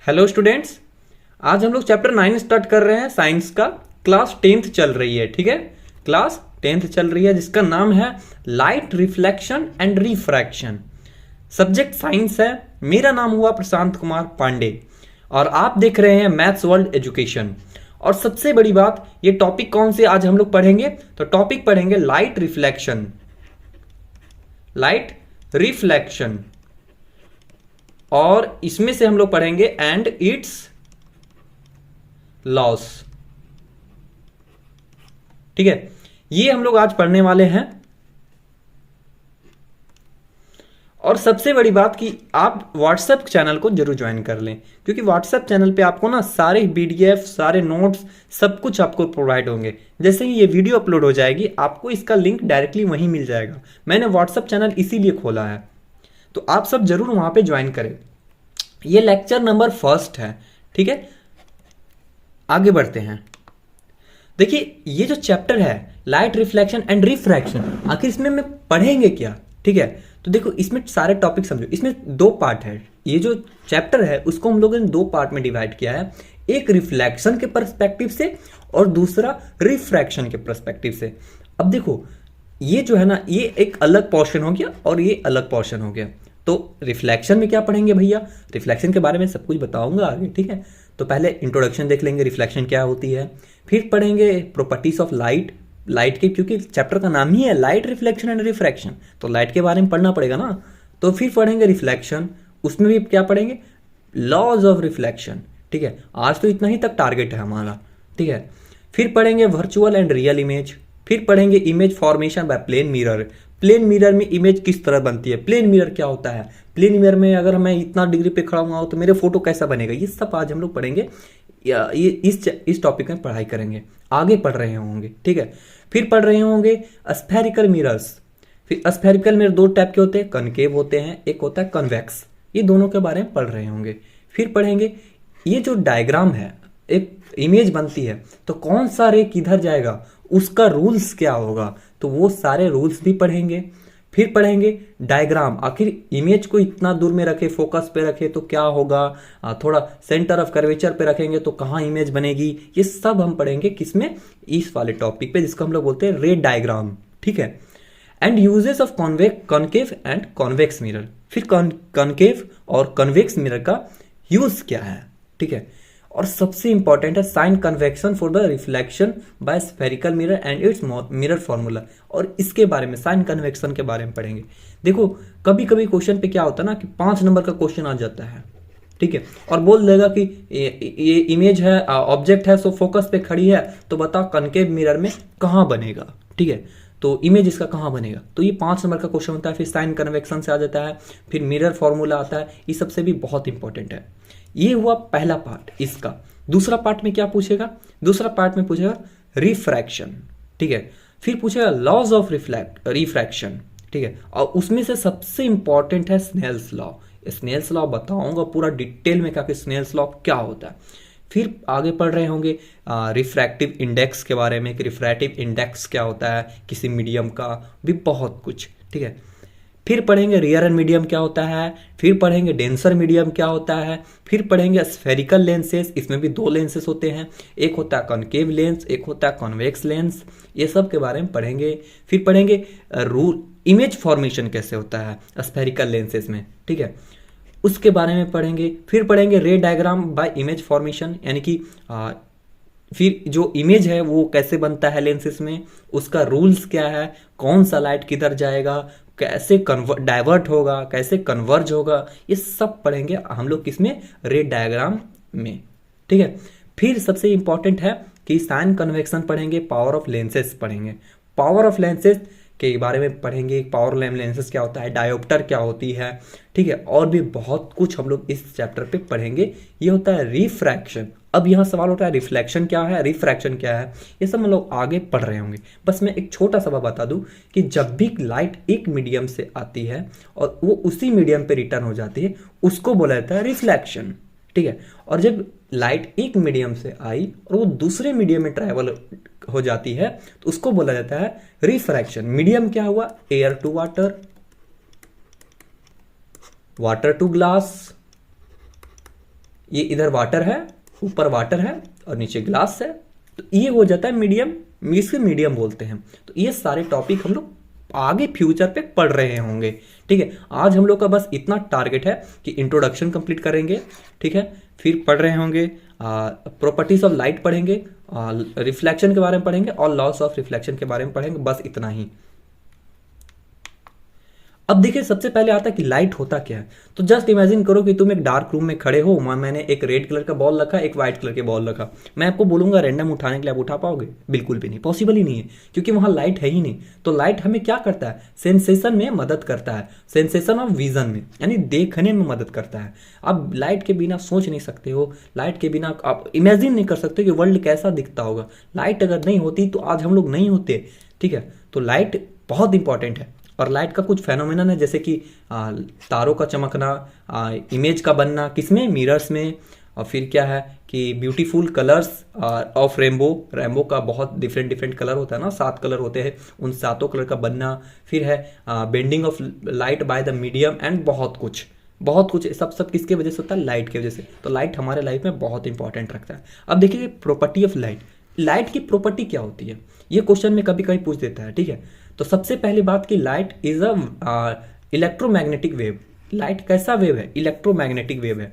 Hello students. आज हम लोग चैप्टर 9 स्टार्ट कर रहे हैं साइंस का। क्लास 10th चल रही है, ठीक है। क्लास 10th चल रही है जिसका नाम है light reflection and refraction. Subject science है। मेरा नाम हुआ प्रशांत कुमार पांडे और आप देख रहे हैं मैथ्स वर्ल्ड एजुकेशन। और सबसे बड़ी बात, ये टॉपिक कौन से आज हम लोग पढ़ेंगे? तो टॉपिक पढ़ेंगे लाइट रिफ्लेक्शन, लाइट रिफ्लेक्शन। और इसमें से हम लोग पढ़ेंगे एंड इट्स लॉस, ठीक है। ये हम लोग आज पढ़ने वाले हैं। और सबसे बड़ी बात कि आप व्हाट्सएप चैनल को जरूर ज्वाइन कर लें, क्योंकि व्हाट्सएप चैनल पे आपको ना सारे पीडीएफ, सारे नोट्स, सब कुछ आपको प्रोवाइड होंगे। जैसे ही ये वीडियो अपलोड हो जाएगी आपको इसका लिंक डायरेक्टली वहीं मिल जाएगा। मैंने व्हाट्सएप चैनल इसीलिए खोला है, तो आप सब जरूर वहां पे ज्वाइन करें। ये लेक्चर नंबर 1 है, ठीक है। आगे बढ़ते हैं। देखिए, ये जो चैप्टर है लाइट रिफ्लेक्शन एंड रिफ्रैक्शन, आखिर इसमें हम पढ़ेंगे क्या, ठीक है। तो देखो, इसमें सारे टॉपिक समझो। इसमें 2 पार्ट है। ये जो चैप्टर है उसको हम लोगों ने 2 पार्ट में डिवाइड किया है, एक रिफ्लेक्शन के पर्सपेक्टिव से और दूसरा रिफ्रैक्शन के पर्सपेक्टिव से। अब देखो, ये जो है ना, ये एक अलग पोर्शन हो गया और ये अलग पोर्शन हो गया। तो रिफ्लेक्शन में क्या पढ़ेंगे भैया? रिफ्लेक्शन के बारे में सब कुछ बताऊंगा आगे, ठीक है। तो पहले इंट्रोडक्शन देख लेंगे, रिफ्लेक्शन क्या होती है। फिर पढ़ेंगे प्रॉपर्टीज ऑफ लाइट, लाइट के, क्योंकि चैप्टर का नाम ही है लाइट रिफ्लेक्शन एंड रिफ्रैक्शन, तो लाइट के बारे में पढ़ना पड़ेगा ना। तो फिर पढ़ेंगे रिफ्लेक्शन, उसमें भी क्या पढ़ेंगे? लॉज ऑफ रिफ्लेक्शन, ठीक है। आज तो इतना ही तक टारगेट है हमारा, ठीक है। फिर पढ़ेंगे वर्चुअल एंड रियल इमेज। फिर पढ़ेंगे image formation by plane mirror. Plane mirror में इमेज किस तरह बनती है, प्लेन मिरर क्या होता है, प्लेन मिरर में अगर मैं इतना डिग्री पे खड़ा हुआ हूं तो मेरे फोटो कैसा बनेगा, ये सब आज हम लोग पढ़ेंगे। ये इस टॉपिक में पढ़ाई करेंगे, आगे पढ़ रहे होंगे, ठीक है। फिर पढ़ रहे होंगे स्फेरिकल मिरर्स। फिर स्फेरिकल मिरर 2 टाइप के होते हैं, कनकेव होते हैं, एक होता है कन्वेक्स। ये दोनों के बारे में पढ़ रहे होंगे। फिर पढ़ेंगे ये जो डायग्राम है, एक इमेज बनती है तो कौन सा रे किधर जाएगा, उसका रूल्स क्या होगा, तो वो सारे रूल्स भी पढ़ेंगे। फिर पढ़ेंगे डायग्राम, आखिर इमेज को इतना दूर में रखे, फोकस पे रखे तो क्या होगा, थोड़ा सेंटर ऑफ कर्वेचर पे रखेंगे तो कहाँ इमेज बनेगी, ये सब हम पढ़ेंगे किसमें? इस वाले टॉपिक पे, जिसको हम लोग बोलते हैं रे डायग्राम, ठीक है। And uses of concave and convex mirror. फिर कॉनकेव और कन्वेक्स मिरर का यूज क्या है, ठीक है। और सबसे इंपॉर्टेंट है sign convection for the reflection by spherical mirror and its mirror formula. और इसके बारे में, साइन कन्वेक्शन के बारे में पढ़ेंगे। देखो, कभी कभी क्वेश्चन पे क्या होता है ना कि 5 नंबर का क्वेश्चन आ जाता है, ठीक है, और बोल देगा कि ये इमेज है, ऑब्जेक्ट है, सो फोकस पे खड़ी है, तो बताओ कनकेव मिरर में कहाँ बनेगा, ठीक है। तो इमेज इसका कहाँ बनेगा, तो ये 5 नंबर का क्वेश्चन होता है। फिर साइन कन्वेक्शन से आ जाता है, फिर मिरर फॉर्मूला आता है। ये सबसे भी बहुत इंपॉर्टेंट है। ये हुआ पहला पार्ट इसका। दूसरा पार्ट में क्या पूछेगा? दूसरा पार्ट में पूछेगा रिफ्रैक्शन, ठीक है। फिर पूछेगा लॉज ऑफ रिफ्रैक्शन, ठीक है। और उसमें से सबसे इंपॉर्टेंट है स्नेल्स लॉ। स्नेल्स लॉ बताऊंगा पूरा डिटेल में कि स्नेल्स लॉ क्या होता है। फिर आगे पढ़ रहे होंगे रिफ्रैक्टिव इंडेक्स के बारे में कि रिफ्रैक्टिव इंडेक्स क्या होता है किसी मीडियम का, भी बहुत कुछ, ठीक है। फिर पढ़ेंगे रियर मीडियम क्या होता है। फिर पढ़ेंगे डेंसर मीडियम क्या होता है। फिर पढ़ेंगे स्फेरिकल लेंसेस, इसमें भी 2 लेंसेस होते हैं, एक होता है कॉनकेव लेंस, एक होता है कॉन्वेक्स लेंस। ये सब के बारे में पढ़ेंगे। फिर पढ़ेंगे रूल, इमेज फॉर्मेशन कैसे होता है स्फेरिकल लेंसेस में, ठीक है, उसके बारे में पढ़ेंगे। फिर पढ़ेंगे रे डायग्राम बाय इमेज फॉर्मेशन, यानी कि फिर जो इमेज है वो कैसे बनता है लेंसेस में, उसका रूल्स क्या है, कौन सा लाइट किधर जाएगा, कैसे डाइवर्ट होगा, कैसे कन्वर्ज होगा, ये सब पढ़ेंगे हम लोग किसमें? रे डायग्राम में, ठीक है। फिर सबसे इंपॉर्टेंट है कि साइन कन्वेक्शन पढ़ेंगे, पावर ऑफ लेंसेस पढ़ेंगे। पावर ऑफ लेंसेस के बारे में पढ़ेंगे, पावर लेंसेस क्या होता है, डायोप्टर क्या होती है, ठीक है। और भी बहुत कुछ हम लोग इस चैप्टर पे पढ़ेंगे। ये होता है रिफ्रैक्शन। अब यहाँ सवाल उठा है रिफ्लेक्शन क्या है, रिफ्रैक्शन क्या है, ये सब हम लोग आगे पढ़ रहे होंगे। बस मैं एक छोटा सा बता दूं कि जब भी लाइट एक मीडियम से आती है और वो उसी मीडियम पे रिटर्न हो जाती है, उसको बोला जाता है रिफ्लेक्शन, ठीक है। और जब लाइट एक मीडियम से आई और वो दूसरे मीडियम में ट्रैवल हो जाती है तो उसको बोला जाता है रिफ्रैक्शन। मीडियम क्या हुआ? Air to water, water to glass, ये इधर वाटर है, ऊपर वाटर है और नीचे ग्लास है, तो ये हो जाता है मीडियम, इसके मीडियम बोलते हैं। तो ये सारे टॉपिक हम लोग आगे फ्यूचर पे पढ़ रहे होंगे, ठीक है। आज हम लोग का बस इतना टारगेट है कि इंट्रोडक्शन कंप्लीट करेंगे, ठीक है। फिर पढ़ रहे होंगे प्रॉपर्टीज ऑफ लाइट पढ़ेंगे, रिफ्लेक्शन के बारे में पढ़ेंगे और लॉस ऑफ रिफ्लेक्शन के बारे में पढ़ेंगे, बस इतना ही। अब देखिए सबसे पहले आता है कि लाइट होता क्या है। तो जस्ट इमेजिन करो कि तुम एक डार्क रूम में खड़े हो, मैंने एक रेड कलर का बॉल रखा, एक व्हाइट कलर के बॉल रखा, मैं आपको बोलूंगा रैंडम उठाने के लिए, आप उठा पाओगे? बिल्कुल भी नहीं, पॉसिबल ही नहीं है, क्योंकि वहां लाइट है ही नहीं। तो लाइट हमें क्या करता है? सेंसेशन में मदद करता है, सेंसेशन ऑफ विजन में, यानी देखने में मदद करता है। आप लाइट के बिना सोच नहीं सकते हो, लाइट के बिना आप इमेजिन नहीं कर सकते कि वर्ल्ड कैसा दिखता होगा। लाइट अगर नहीं होती तो आज हम लोग नहीं होते, ठीक है। तो लाइट बहुत इंपॉर्टेंट है। और लाइट का कुछ फेनोमेनन है, जैसे कि तारों का चमकना, इमेज का बनना, किसमें? मिरर्स में। और फिर क्या है कि ब्यूटीफुल कलर्स ऑफ रेनबो का बहुत डिफरेंट डिफरेंट कलर होता है ना, 7 कलर होते हैं, उन 7 कलर का बनना। फिर है bending of light by the medium and बहुत कुछ सब किसके वजह से होता है? लाइट की वजह से। तो लाइट हमारे लाइफ में बहुत इंपॉर्टेंट रखता है। अब देखिए प्रॉपर्टी ऑफ लाइट, लाइट की प्रॉपर्टी क्या होती है, ये क्वेश्चन में कभी कभी पूछ देता है, ठीक है। तो सबसे पहली बात कि light is a electromagnetic wave. Light कैसा वेव है? इलेक्ट्रोमैग्नेटिक वेव है।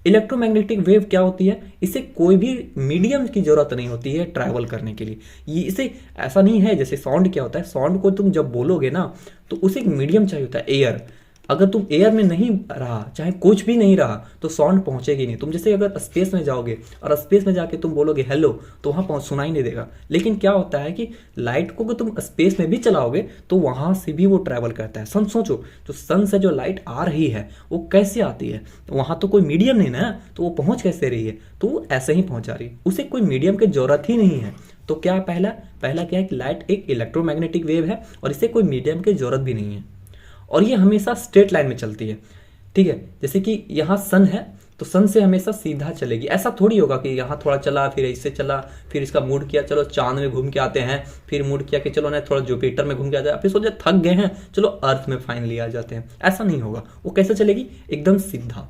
इलेक्ट्रोमैग्नेटिक वेव क्या होती है? इसे कोई भी मीडियम की जरूरत नहीं होती है ट्रैवल करने के लिए। ये इसे ऐसा नहीं है जैसे साउंड क्या होता है, साउंड को तुम जब बोलोगे ना तो उसे एक मीडियम चाहिए होता है, एयर। अगर तुम एयर में नहीं रहा, चाहे कुछ भी नहीं रहा, तो साउंड पहुंचेगी नहीं। तुम जैसे अगर स्पेस में जाओगे और स्पेस में जाके तुम बोलोगे हेलो, तो वहां पहुंच सुनाई नहीं देगा। लेकिन क्या होता है कि लाइट को अगर तुम स्पेस में भी चलाओगे तो वहां से भी वो ट्रैवल करता है। सन सोचो, जो सन से जो लाइट आ रही है वो कैसे आती है? वहां तो कोई मीडियम नहीं ना, तो वो पहुंच कैसे रही है? तो वो ऐसे ही पहुंचा रही है, उसे कोई मीडियम की जरूरत ही नहीं है। तो क्या पहला क्या है कि लाइट एक इलेक्ट्रोमैग्नेटिक वेव है और इसे कोई मीडियम की जरूरत भी नहीं है, और ये हमेशा स्ट्रेट लाइन में चलती है, ठीक है। जैसे कि यहाँ सन है तो सन से हमेशा सीधा चलेगी। ऐसा थोड़ी होगा कि यहाँ थोड़ा चला, फिर इससे चला, फिर इसका मूड किया चलो चांद में घूम के आते हैं, फिर मूड किया कि चलो ना थोड़ा जुपिटर में घूम के आ जाए, फिर सोचे थक गए हैं चलो अर्थ में फाइनली आ जाते हैं। ऐसा नहीं होगा। वो कैसे चलेगी? एकदम सीधा,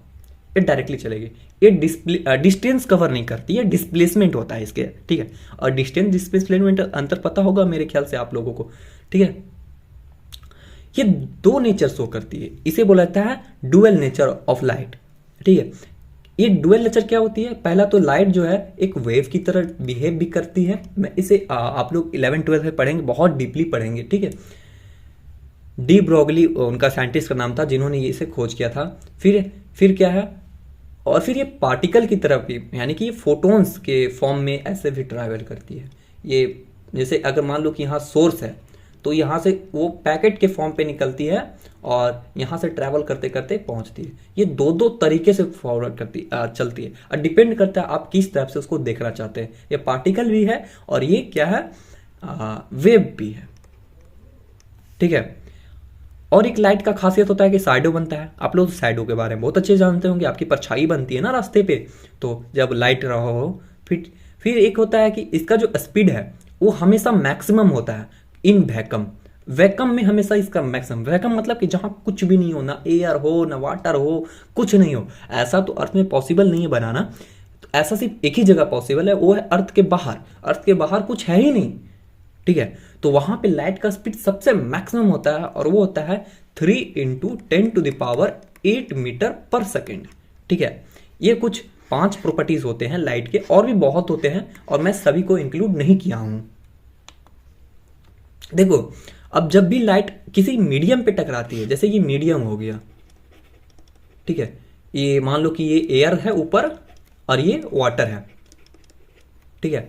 ये डायरेक्टली चलेगी। ये डिस्टेंस कवर नहीं करती, ये डिस्प्लेसमेंट होता है इसके, ठीक है। और डिस्टेंस डिस्प्लेसमेंट अंतर पता होगा मेरे ख्याल से आप लोगों को, ठीक है। ये 2 नेचर शो करती है, इसे बोला जाता है डुअल नेचर ऑफ लाइट, ठीक है। ये डुअल नेचर क्या होती है? पहला तो लाइट जो है एक वेव की तरह बिहेव भी करती है। मैं इसे आप लोग 11-12 में पढ़ेंगे, बहुत डीपली पढ़ेंगे, ठीक है। डी ब्रोगली उनका साइंटिस्ट का नाम था जिन्होंने इसे खोज किया था। फिर क्या है? और फिर ये पार्टिकल की तरफ भी, यानी कि ये फोटोन्स के फॉर्म में ऐसे भी ट्रैवल करती है। ये जैसे अगर मान लो कि यहाँ सोर्स है तो यहाँ से वो पैकेट के फॉर्म पे निकलती है और यहाँ से ट्रैवल करते करते पहुँचती है। ये दो तरीके से फॉरवर्ड चलती है, और डिपेंड करता है आप किस तरफ से उसको देखना चाहते हैं। ये पार्टिकल भी है और ये क्या है? वेव भी है, ठीक है। और एक लाइट का खासियत होता है कि शैडो बनता है। आप लोग शैडो के बारे में बहुत अच्छे जानते होंगे, आपकी परछाई बनती है ना रास्ते पे, तो जब लाइट रहा हो। फिर एक होता है कि इसका जो स्पीड है वो हमेशा मैक्सिमम होता है इन वैक्यूम में हमेशा इसका मैक्सिमम। वैक्यूम मतलब कि जहां कुछ भी नहीं हो, ना एयर हो ना वाटर हो, कुछ नहीं हो। ऐसा तो अर्थ में पॉसिबल नहीं है बनाना। तो ऐसा सिर्फ एक ही जगह पॉसिबल है, वो है अर्थ के बाहर। अर्थ के बाहर कुछ है ही नहीं, ठीक है। तो वहां पे लाइट का स्पीड सबसे मैक्सिमम होता है और वो होता है 3 × 10⁸ मीटर पर सेकेंड, ठीक है। ये कुछ 5 प्रॉपर्टीज होते हैं लाइट के, और भी बहुत होते हैं और मैं सभी को इंक्लूड नहीं किया हूं। देखो अब जब भी लाइट किसी मीडियम पे टकराती है, जैसे ये मीडियम हो गया, ठीक है। ये मान लो कि ये एयर है ऊपर और ये वाटर है, ठीक है।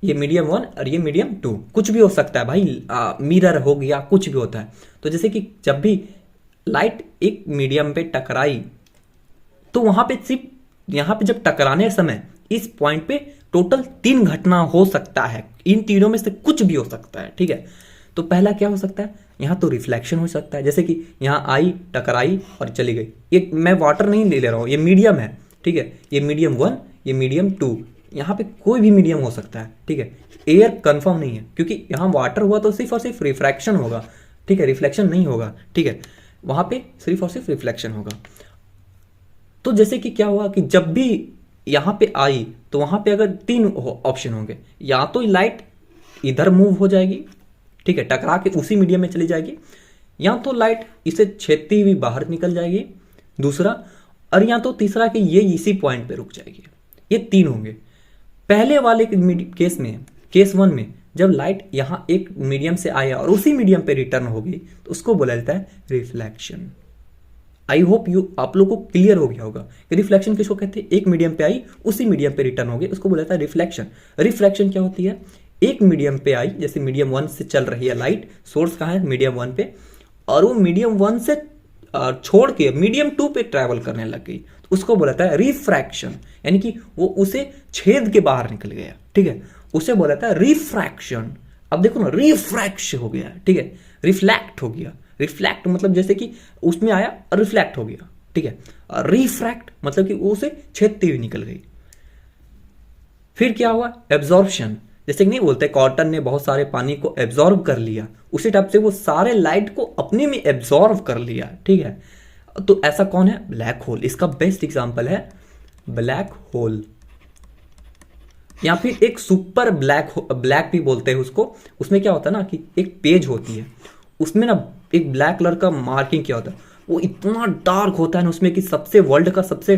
ये मीडियम 1 और ये मीडियम 2, कुछ भी हो सकता है भाई, मिरर हो गया, कुछ भी होता है। तो जैसे कि जब भी लाइट एक मीडियम पे टकराई तो वहां पे सिर्फ यहाँ पे जब टकराने समय इस पॉइंट पे टोटल 3 घटना हो सकता है। इन तीनों में से कुछ भी हो सकता है, ठीक है। तो पहला क्या हो सकता है? यहाँ तो रिफ्लेक्शन हो सकता है, जैसे कि यहाँ आई, टकराई और चली गई। ये मैं वाटर नहीं ले रहा हूँ, ये मीडियम है, ठीक है। ये मीडियम 1, ये मीडियम 2, यहाँ पे कोई भी मीडियम हो सकता है, ठीक है। एयर कंफर्म नहीं है क्योंकि यहाँ वाटर हुआ तो सिर्फ और सिर्फ रिफ्रैक्शन होगा, ठीक है, रिफ्लेक्शन नहीं होगा, ठीक है। वहाँ पे सिर्फ और सिर्फ रिफ्लेक्शन होगा। तो जैसे कि क्या हुआ कि जब भी यहाँ पे आई तो वहां पे अगर तीन ऑप्शन होंगे, या तो लाइट इधर मूव हो जाएगी, ठीक है, टकरा के उसी मीडियम में चली जाएगी, या तो लाइट इसे छेदती हुई बाहर निकल जाएगी, दूसरा, और या तो तीसरा कि ये इसी पॉइंट पे रुक जाएगी। ये तीन होंगे। पहले वाले केस में, केस वन में, जब लाइट यहाँ एक मीडियम से आया और उसी मीडियम पे रिटर्न होगी तो उसको बोला जाता है रिफ्लेक्शन। आई होप आप लोग को क्लियर हो गया होगा कि रिफ्लेक्शन किसको कहते हैं। एक मीडियम पे आई उसी मीडियम पे रिटर्न हो गई, उसको बोला जाता है रिफ्लेक्शन। रिफ्लेक्शन क्या होती है, एक मीडियम पे आई, जैसे मीडियम वन से चल रही है लाइट, सोर्स कहाँ है मीडियम वन पे, और वो मीडियम वन से छोड़ के मीडियम टू पे ट्रैवल करने लग गई, तो उसको बोला जाता है रिफ्रैक्शन, यानी कि वो उसे छेद के बाहर निकल गया, ठीक है, उसे बोला जाता है रिफ्रैक्शन। अब देखो ना, रिफ्रैक्श हो गया, ठीक है, रिफ्लेक्ट हो गया। रिफ्लेक्ट मतलब जैसे कि उसमें आया और रिफ्लेक्ट हो गया, ठीक है। रिफ्रैक्ट मतलब कि वो उसे छेदती हुई निकल गई। फिर क्या हुआ, एब्जॉर्प्शन, जैसे कि नहीं बोलते कॉटन ने बहुत सारे पानी को एब्जॉर्ब कर लिया, उसी टाइप से वो सारे लाइट को अपने में एब्जॉर्ब कर लिया, ठीक है। तो ऐसा कौन है, ब्लैक होल, इसका बेस्ट एग्जांपल है ब्लैक होल, या फिर एक सुपर ब्लैक भी बोलते हैं उसको। उसमें क्या होता है ना कि एक पेज होती है, उसमें ना एक ब्लैक कलर का मार्किंग क्या होता है, वो इतना डार्क होता है ना उसमें कि सबसे वर्ल्ड का सबसे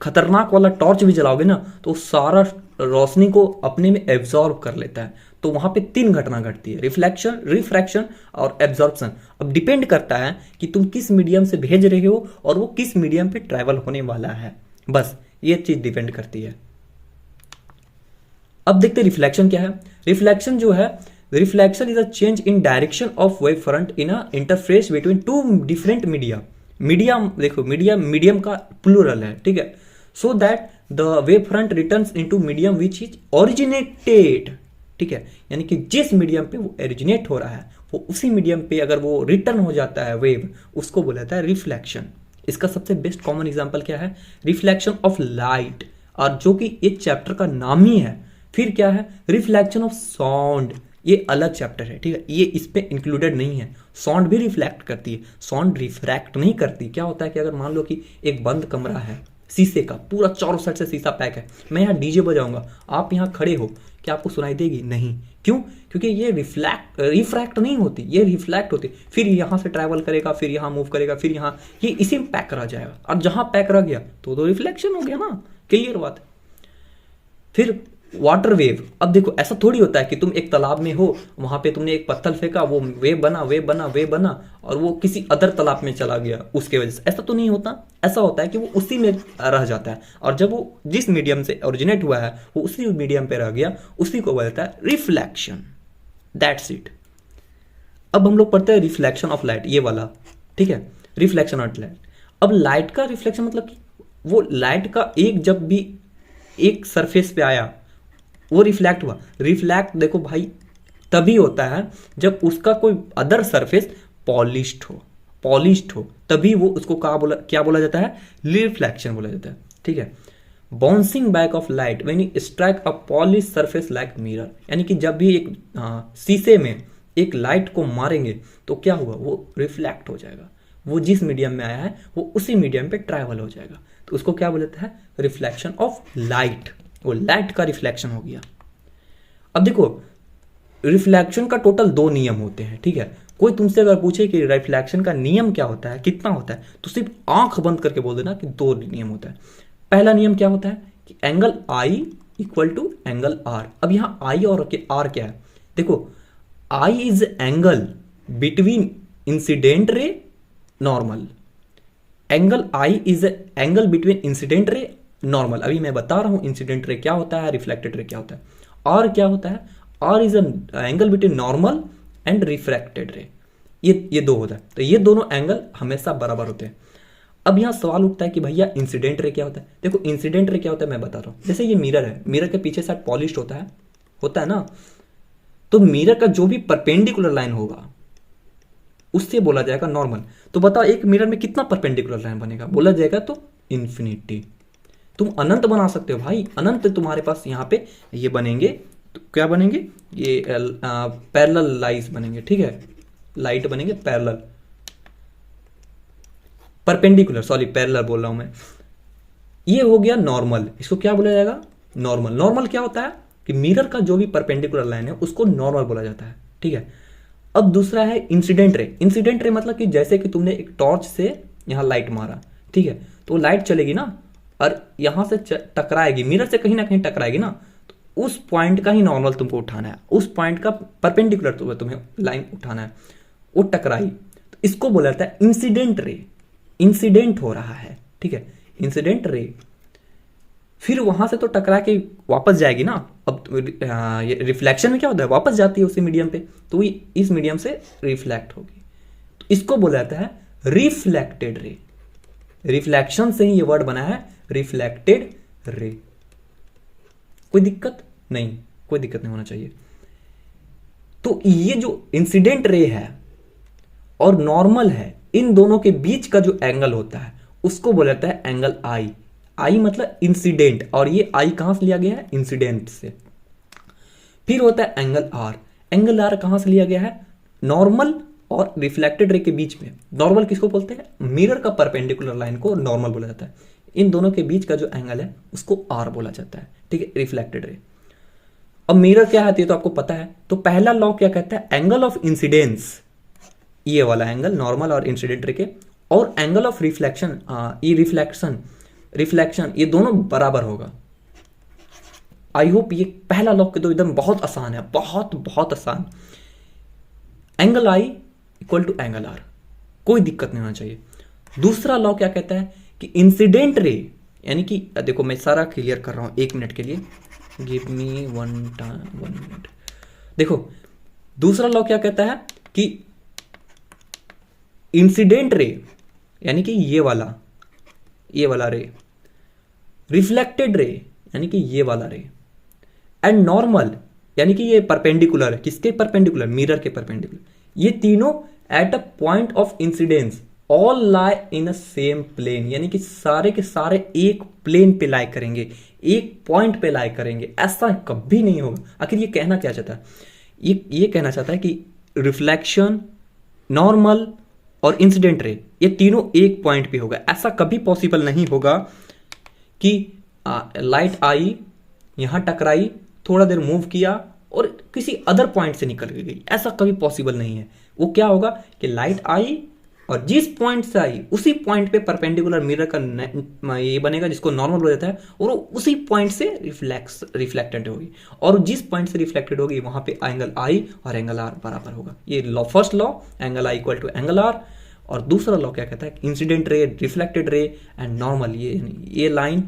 खतरनाक वाला टॉर्च भी जलाओगे ना तो सारा रोशनी को अपने में एब्जॉर्ब कर लेता है। तो वहां पे तीन घटना घटती है, रिफ्लेक्शन, रिफ्रैक्शन और एब्जॉर्प्शन। अब डिपेंड करता है कि तुम किस मीडियम से भेज रहे हो और वो किस मीडियम पे ट्रैवल होने वाला है, बस ये चीज डिपेंड करती है। अब देखते हैं रिफ्लेक्शन क्या है। रिफ्लेक्शन जो है, reflection is a change in direction of wave front in a interface between two different media. Medium देखो, मीडियम का प्लूरल है, ठीक है। So that the wave front returns into medium which is originated, ठीक है, यानी कि जिस मीडियम पे वो ओरिजिनेट हो रहा है वो उसी मीडियम पे अगर वो रिटर्न हो जाता है वेव, उसको बोला जाता है रिफ्लेक्शन। इसका सबसे बेस्ट कॉमन एग्जांपल क्या है, रिफ्लेक्शन ऑफ लाइट, और जो कि इस चैप्टर का नाम ही है। फिर क्या है, रिफ्लेक्शन ऑफ साउंड, ये अलग चैप्टर है, ठीक है, ये इस पे इंक्लूडेड नहीं है। साउंड भी रिफ्लेक्ट करती है, साउंड रिफ्रैक्ट नहीं करती। क्या होता है कि अगर मान लो कि एक बंद कमरा है शीशे का, पूरा चारों साइड से शीशा पैक है, मैं यहाँ डीजे बजाऊंगा, आप यहाँ खड़े हो, क्या आपको सुनाई देगी? नहीं। क्यों? क्योंकि ये रिफ्रैक्ट नहीं होती, ये रिफ्लेक्ट होती, फिर यहाँ से ट्रैवल करेगा, फिर यहाँ मूव करेगा, फिर यहाँ, ये इसी में पैक करा जाएगा, और जहां पैक रह गया तो रिफ्लेक्शन हो गया ना, क्लियर बात है। फिर वाटर वेव, अब देखो ऐसा थोड़ी होता है कि तुम एक तालाब में हो, वहां पे तुमने एक पत्थर फेंका, वो वेव बना और वो किसी अदर तालाब में चला गया उसके वजह से, ऐसा तो नहीं होता। ऐसा होता है कि वो उसी में रह जाता है, और जब वो जिस मीडियम से ओरिजिनेट हुआ है वो उसी मीडियम पे रह गया, उसी को बोलता है रिफ्लेक्शन। That's it. अब हम लोग पढ़ते हैं रिफ्लेक्शन ऑफ लाइट, ये वाला, ठीक है, रिफ्लेक्शन ऑफ लाइट। अब लाइट का रिफ्लेक्शन मतलब कि वो लाइट का एक जब भी एक सरफेस पे आया वो रिफ्लेक्ट हुआ। रिफ्लेक्ट देखो भाई तभी होता है जब उसका कोई अदर सरफेस पॉलिश्ड हो, तभी वो उसको क्या बोला जाता है, रिफ्लेक्शन बोला जाता है, ठीक है। Bouncing back of light when you strike a polish surface like mirror, यानी कि जब भी एक शीशे में एक लाइट को मारेंगे तो क्या हुआ, वो रिफ्लेक्ट हो जाएगा, वो जिस मीडियम में आया है वो उसी मीडियम पे ट्रैवल हो जाएगा, तो उसको क्या बोला जाता है, रिफ्लेक्शन ऑफ लाइट। वो लाइट का रिफ्लेक्शन हो गया। अब देखो रिफ्लेक्शन का टोटल 2 नियम होते हैं, ठीक है। कोई तुमसे अगर पूछे कि रिफ्लेक्शन का नियम क्या होता है, कितना होता है, तो सिर्फ आंख बंद करके बोल देना कि 2 नियम होता है। पहला नियम क्या होता है कि angle I equal to angle R. अब यहां आई और आर क्या है, देखो I is angle between incident ray normal, angle I is angle between incident ray normal. अभी मैं बता रहा हूं इंसिडेंट रे क्या होता है, रिफ्लेक्टेड रे क्या होता है। और क्या होता है, और is angle between normal and refracted रे, ये 2 होता है। तो ये दोनों एंगल हमेशा बराबर होते हैं। अब यहां सवाल उठता है कि भैया इंसिडेंट रे क्या होता है। देखो इंसिडेंट रे क्या होता है मैं बता रहा हूं। जैसे ये मिरर है, मिरर के पीछे साइड पॉलिश्ड होता है ना, तो मिरर का जो भी परपेंडिकुलर लाइन होगा उससे बोला जाएगा नॉर्मल। तो बताओ एक मिरर में कितना परपेंडिकुलर लाइन बनेगा, बोला जाएगा तो इन्फिनिटी। तुम अनंत बना सकते हो भाई, अनंत तुम्हारे पास यहाँ पे ये बनेंगे, तो क्या बनेंगे, ये पैरेलल लाइंस बनेंगे, ठीक है, लाइट बनेंगे पैरेलल। परपेंडिकुलर, सॉरी पैरेलल बोल रहा हूं मैं। ये हो गया नॉर्मल, इसको क्या बोला जाएगा, नॉर्मल। नॉर्मल क्या होता है कि मिरर का जो भी परपेंडिकुलर लाइन है उसको नॉर्मल बोला जाता है, ठीक है। अब दूसरा है इंसिडेंट रे। इंसिडेंट रे मतलब कि जैसे कि तुमने एक टॉर्च से यहां लाइट मारा, ठीक है, तो लाइट चलेगी ना और यहां से टकराएगी, मिरर से कहीं ना कहीं टकराएगी ना, तो उस पॉइंट का ही नॉर्मल तुमको उठाना है, उस पॉइंट का परपेंडिकुलर तुम्हें लाइन उठाना है, वो टकराई, तो इसको बोला जाता है इंसिडेंट रे। इंसिडेंट हो रहा है, ठीक है, इंसिडेंट रे। फिर वहां से तो टकरा के वापस जाएगी ना। अब ये रिफ्लेक्शन में क्या होता है, वापस जाती है उसी मीडियम पे, तो ये इस मीडियम से रिफ्लेक्ट होगी, तो इसको बोला जाता है रिफ्लेक्टेड रे। रिफ्लेक्शन से ही ये वर्ड बना है रिफ्लेक्टेड रे। कोई दिक्कत नहीं, कोई दिक्कत नहीं होना चाहिए। तो ये जो इंसिडेंट रे है और नॉर्मल है, इन दोनों के बीच का जो एंगल होता है उसको बोला जाता है एंगल आई। आई मतलब इंसिडेंट, और ये आई कहां से लिया गया है, इंसिडेंट से। फिर होता है एंगल आर। एंगल आर कहां से लिया गया है, नॉर्मल और रिफ्लेक्टेड रे के बीच में। नॉर्मल किसको बोलते हैं, मिरर का परपेंडिकुलर लाइन को नॉर्मल बोला जाता है। इन दोनों के बीच का जो एंगल है उसको आर बोला जाता है, ठीक है, रिफ्लेक्टेड रे। अब मिरर क्या है तो आपको पता है। तो पहला लॉ क्या कहता है, एंगल ऑफ इंसिडेंस, ये वाला एंगल नॉर्मल और इंसिडेंट रे के, और एंगल ऑफ रिफ्लेक्शन, ये रिफ्लेक्शन ये दोनों बराबर होगा। आई होप ये पहला लॉ के तो एकदम बहुत आसान है, बहुत बहुत आसान। Angle I equal to angle R, कोई दिक्कत नहीं होना चाहिए। दूसरा लॉ क्या कहता है कि इंसिडेंट रे, यानी कि देखो मैं सारा क्लियर कर रहा हूं 1 मिनट के लिए, गिव मी 1 मिनट। देखो दूसरा लॉ क्या कहता है कि इंसिडेंट रे यानी कि ये वाला रे, रिफ्लेक्टेड रे यानी कि ये वाला रे, एंड नॉर्मल यानी कि ये परपेंडिकुलर है, किसके परपेंडिकुलर, मिरर के परपेंडिकुलर, ये तीनों at a point of incidence all lie in a same plane, यानी कि सारे के सारे एक प्लेन पे लाई करेंगे, एक पॉइंट पे लाई करेंगे। ऐसा कभी नहीं होगा। आखिर ये कहना क्या चाहता है, ये कहना चाहता है कि रिफ्लेक्शन, नॉर्मल और इंसिडेंट रे ये तीनों एक पॉइंट पे होगा। ऐसा कभी पॉसिबल नहीं होगा कि लाइट आई, यहां टकराई, थोड़ा देर मूव किया और किसी अदर पॉइंट से निकल के गई, ऐसा कभी पॉसिबल नहीं है। वो क्या होगा कि लाइट आई और जिस पॉइंट से आई उसी पॉइंट पे परपेंडिकुलर मिरर का ये बनेगा जिसको नॉर्मल बोला जाता है, और उसी पॉइंट से रिफ्लेक्टेड होगी, और जिस पॉइंट से रिफ्लेक्टेड होगी वहां पे एंगल आई और एंगल आर बराबर होगा। ये law, first law, angle I equal to angle R. और दूसरा लॉ क्या कहता है, incident ray, reflected ray and normal, ये लाइन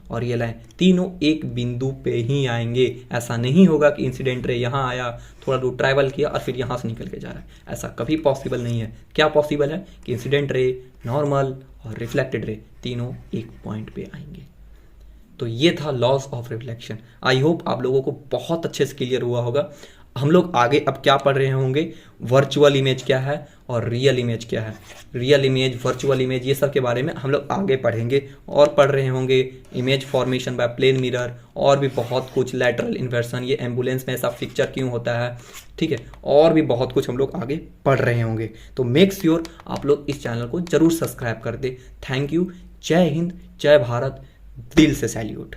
और ये लाइन तीनों एक बिंदु पे ही आएंगे। ऐसा नहीं होगा कि इंसिडेंट रे यहां आया, थोड़ा दूर ट्रैवल किया और फिर यहां से निकल के जा रहा है, ऐसा कभी पॉसिबल नहीं है। क्या पॉसिबल है कि इंसिडेंट रे, नॉर्मल और रिफ्लेक्टेड रे तीनों एक पॉइंट पे आएंगे। तो ये था laws of reflection. I hope आप लोगों को बहुत अच्छे से क्लियर हुआ होगा। हम लोग आगे अब क्या पढ़ रहे होंगे, वर्चुअल इमेज क्या है और रियल इमेज क्या है। रियल इमेज, वर्चुअल इमेज, ये सब के बारे में हम लोग आगे पढ़ेंगे, और पढ़ रहे होंगे image formation by plane mirror, और भी बहुत कुछ, लैटरल इन्वर्सन, ये एम्बुलेंस में ऐसा पिक्चर क्यों होता है, ठीक है, और भी बहुत कुछ हम लोग आगे पढ़ रहे होंगे। तो मेक श्योर आप लोग इस चैनल को जरूर सब्सक्राइब कर दे। Thank you. जय हिंद, जय भारत, दिल से सैल्यूट।